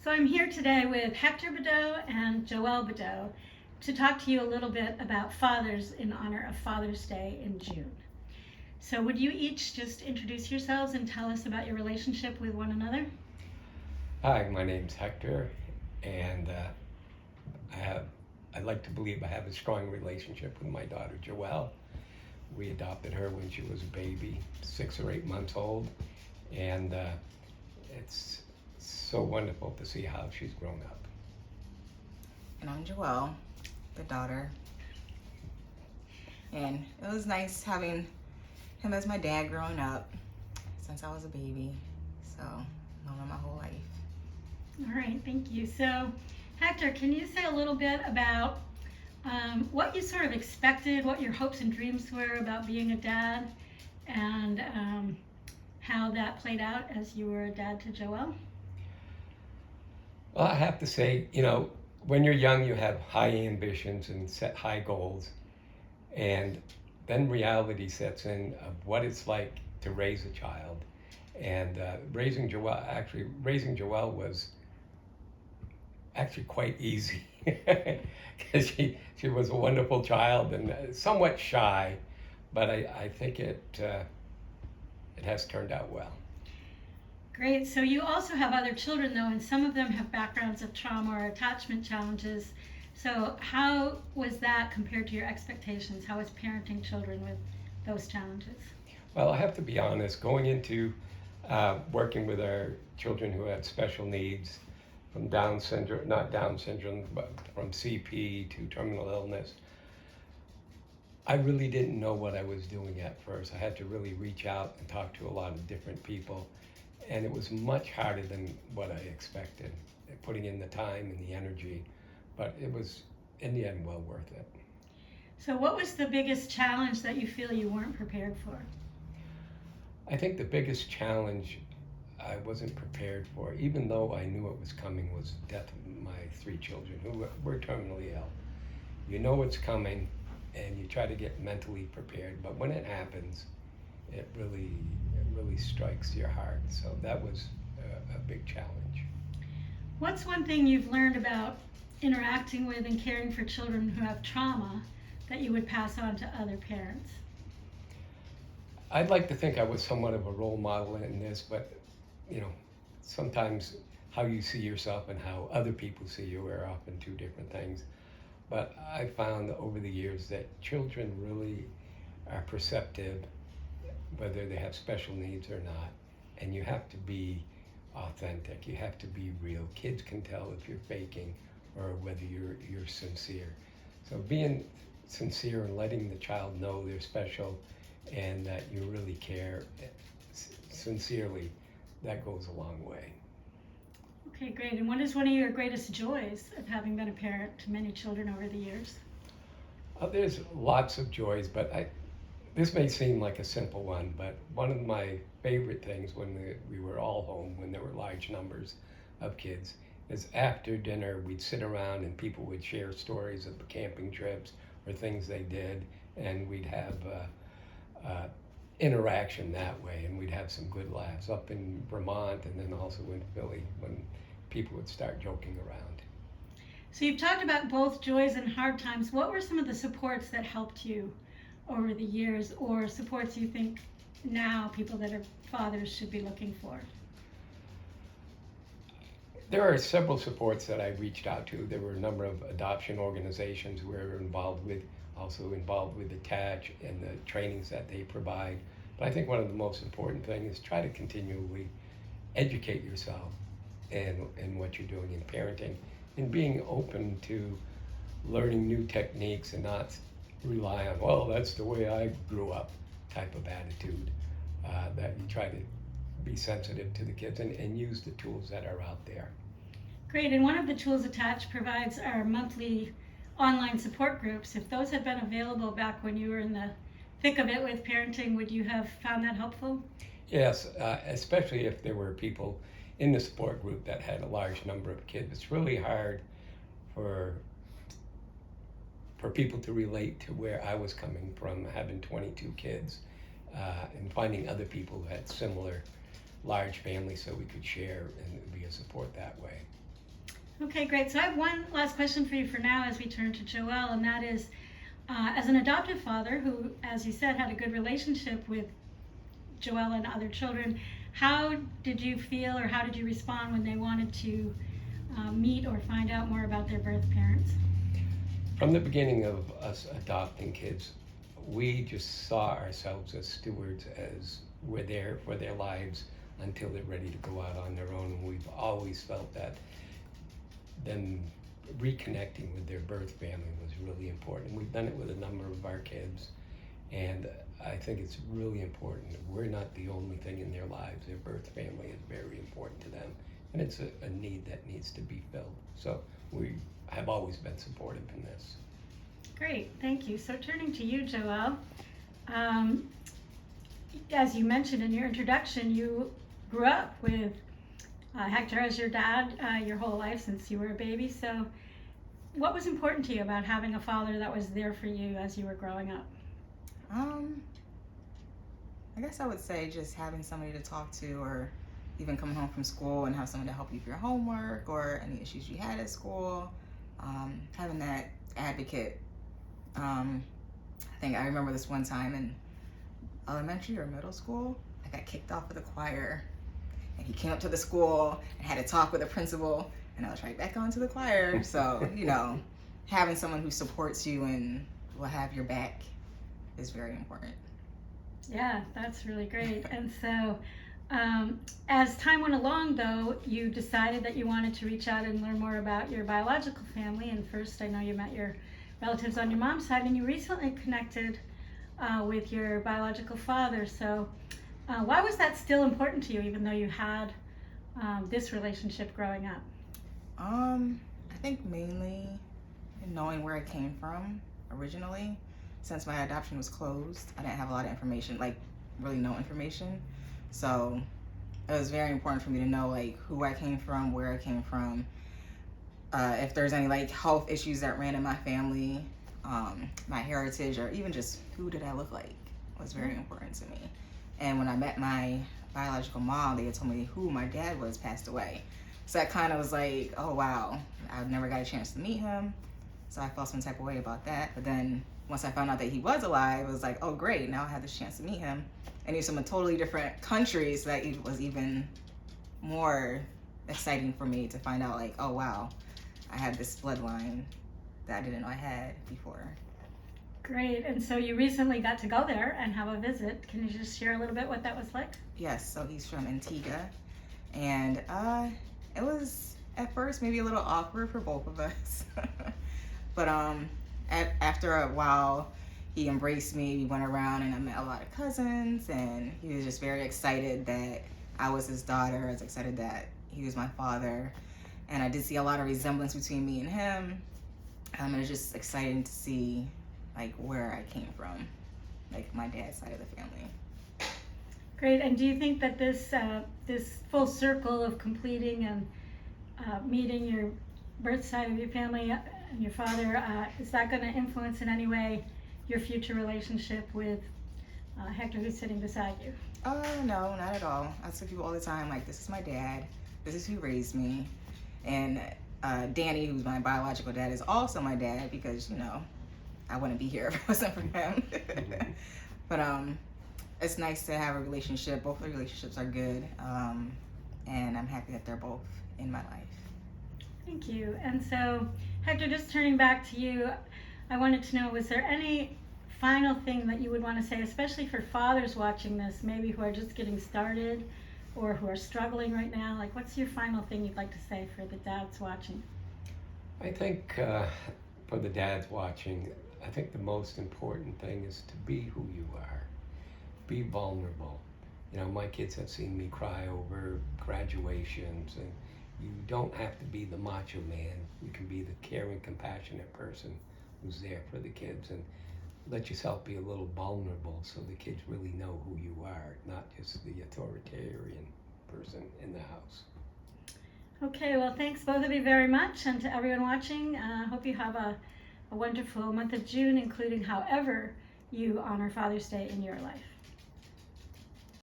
So I'm here today with Hector Badeau and Joelle Badeau to talk to you a little bit about fathers in honor of Father's Day in June. So would you each just introduce yourselves and tell us about your relationship with one another? Hi, my name's Hector, and I have. I'd like to believe I have a strong relationship with my daughter Joelle. We adopted her when she was a baby, 6 or 8 months old, and it's so wonderful to see how she's grown up. And I'm Joelle, the daughter. And it was nice having him as my dad growing up since I was a baby. So, known him my whole life. All right, thank you. So Hector, can you say a little bit about what you sort of expected, what your hopes and dreams were about being a dad, and how that played out as you were a dad to Joelle? Well, I have to say, when you're young, you have high ambitions and set high goals, and then reality sets in of what it's like to raise a child. And raising Joelle was actually quite easy because she was a wonderful child and somewhat shy, but I think it has turned out well. Great. So you also have other children, though, and some of them have backgrounds of trauma or attachment challenges. So how was that compared to your expectations? How was parenting children with those challenges? Well, I have to be honest, going into working with our children who had special needs, from Down syndrome, not Down syndrome, but from CP to terminal illness, I really didn't know what I was doing at first. I had to really reach out and talk to a lot of different people, and it was much harder than what I expected, putting in the time and the energy, but it was, in the end, well worth it. So what was the biggest challenge that you feel you weren't prepared for? I think the biggest challenge I wasn't prepared for, even though I knew it was coming, was the death of my 3 children who were terminally ill. You know it's coming, and you try to get mentally prepared, but when it happens, it really strikes your heart. So that was a big challenge. What's one thing you've learned about interacting with and caring for children who have trauma that you would pass on to other parents? I'd like to think I was somewhat of a role model in this, but sometimes how you see yourself and how other people see you are often two different things. But I found over the years that children really are perceptive, whether they have special needs or not, and you have to be authentic. You have to be real. Kids can tell if you're faking or whether you're sincere. So being sincere and letting the child know they're special and that you really care sincerely, that goes a long way. Okay, great. And what is one of your greatest joys of having been a parent to many children over the years? There's lots of joys, but this may seem like a simple one, but one of my favorite things when we were all home, when there were large numbers of kids, is after dinner we'd sit around and people would share stories of camping trips or things they did, and we'd have interaction that way, and we'd have some good laughs up in Vermont and then also in Philly when people would start joking around. So you've talked about both joys and hard times. What were some of the supports that helped you over the years, or supports you think now people that are fathers should be looking for? There are several supports that I reached out to. There were a number of adoption organizations we were involved with, also involved with Attach and the trainings that they provide. But I think one of the most important things is try to continually educate yourself in what you're doing in parenting and being open to learning new techniques and not rely on, well, that's the way I grew up type of attitude, that you try to be sensitive to the kids and use the tools that are out there. Great. And one of the tools Attach provides are monthly online support groups. If those had been available back when you were in the thick of it with parenting, would you have found that helpful? Yes, especially if there were people in the support group that had a large number of kids. It's really hard for people to relate to where I was coming from, having 22 kids, and finding other people who had similar large families so we could share and be a support that way. Okay, great. So I have one last question for you for now as we turn to Joelle, and that is, as an adoptive father who, as you said, had a good relationship with Joelle and other children, how did you feel or how did you respond when they wanted to meet or find out more about their birth parents? From the beginning of us adopting kids, we just saw ourselves as stewards, as we're there for their lives until they're ready to go out on their own. And we've always felt that them reconnecting with their birth family was really important. We've done it with a number of our kids, and I think it's really important. We're not the only thing in their lives. Their birth family is very important to them, and it's a need that needs to be filled. So we have always been supportive in this. Great, thank you. So turning to you, Joelle, as you mentioned in your introduction, you grew up with Hector as your dad your whole life since you were a baby. So what was important to you about having a father that was there for you as you were growing up? I guess I would say just having somebody to talk to, or even coming home from school and have someone to help you with your homework or any issues you had at school. Having that advocate. I think I remember this one time in elementary or middle school, I got kicked off of the choir, and he came up to the school and had a talk with the principal, and I was right back onto the choir. So, having someone who supports you and will have your back is very important. Yeah, that's really great. And so as time went along, though, you decided that you wanted to reach out and learn more about your biological family. And first, I know you met your relatives on your mom's side, and you recently connected with your biological father. So why was that still important to you, even though you had this relationship growing up? I think mainly knowing where I came from originally. Since my adoption was closed, I didn't have a lot of information, like really no information. So it was very important for me to know like who I came from, where I came from, if there's any like health issues that ran in my family, my heritage, or even just who did I look like was very important to me. And when I met my biological mom, they had told me who my dad was passed away. So that kind of was like, oh wow, I never got a chance to meet him. So I felt some type of way about that. But then once I found out that he was alive, it was like, oh great, now I have this chance to meet him. And he's from a totally different country, so that it was even more exciting for me to find out like, oh wow, I had this bloodline that I didn't know I had before. Great. And so you recently got to go there and have a visit. Can you just share a little bit what that was like? Yes, so he's from Antigua. And it was at first maybe a little awkward for both of us. But after a while, he embraced me. We went around and I met a lot of cousins, and he was just very excited that I was his daughter. I was excited that he was my father. And I did see a lot of resemblance between me and him. It was just exciting to see like where I came from, like my dad's side of the family. Great. And do you think that this full circle of completing and meeting your birth side of your family and your father, is that going to influence in any way your future relationship with Hector, who's sitting beside you? No, not at all. I tell people all the time, like, this is my dad. This is who raised me. And Danny, who's my biological dad, is also my dad because, I wouldn't be here if it wasn't for him. But it's nice to have a relationship. Both the relationships are good. And I'm happy that they're both in my life. Thank you. And so, Hector, just turning back to you, I wanted to know, was there any final thing that you would want to say, especially for fathers watching this, maybe who are just getting started or who are struggling right now? Like, what's your final thing you'd like to say for the dads watching? I think for the dads watching, I think the most important thing is to be who you are. Be vulnerable. My kids have seen me cry over graduations, and you don't have to be the macho man. You can be the caring, compassionate person who's there for the kids, and let yourself be a little vulnerable so the kids really know who you are, not just the authoritarian person in the house. Okay, well, thanks both of you very much, and to everyone watching, I hope you have a wonderful month of June, including however you honor Father's Day in your life.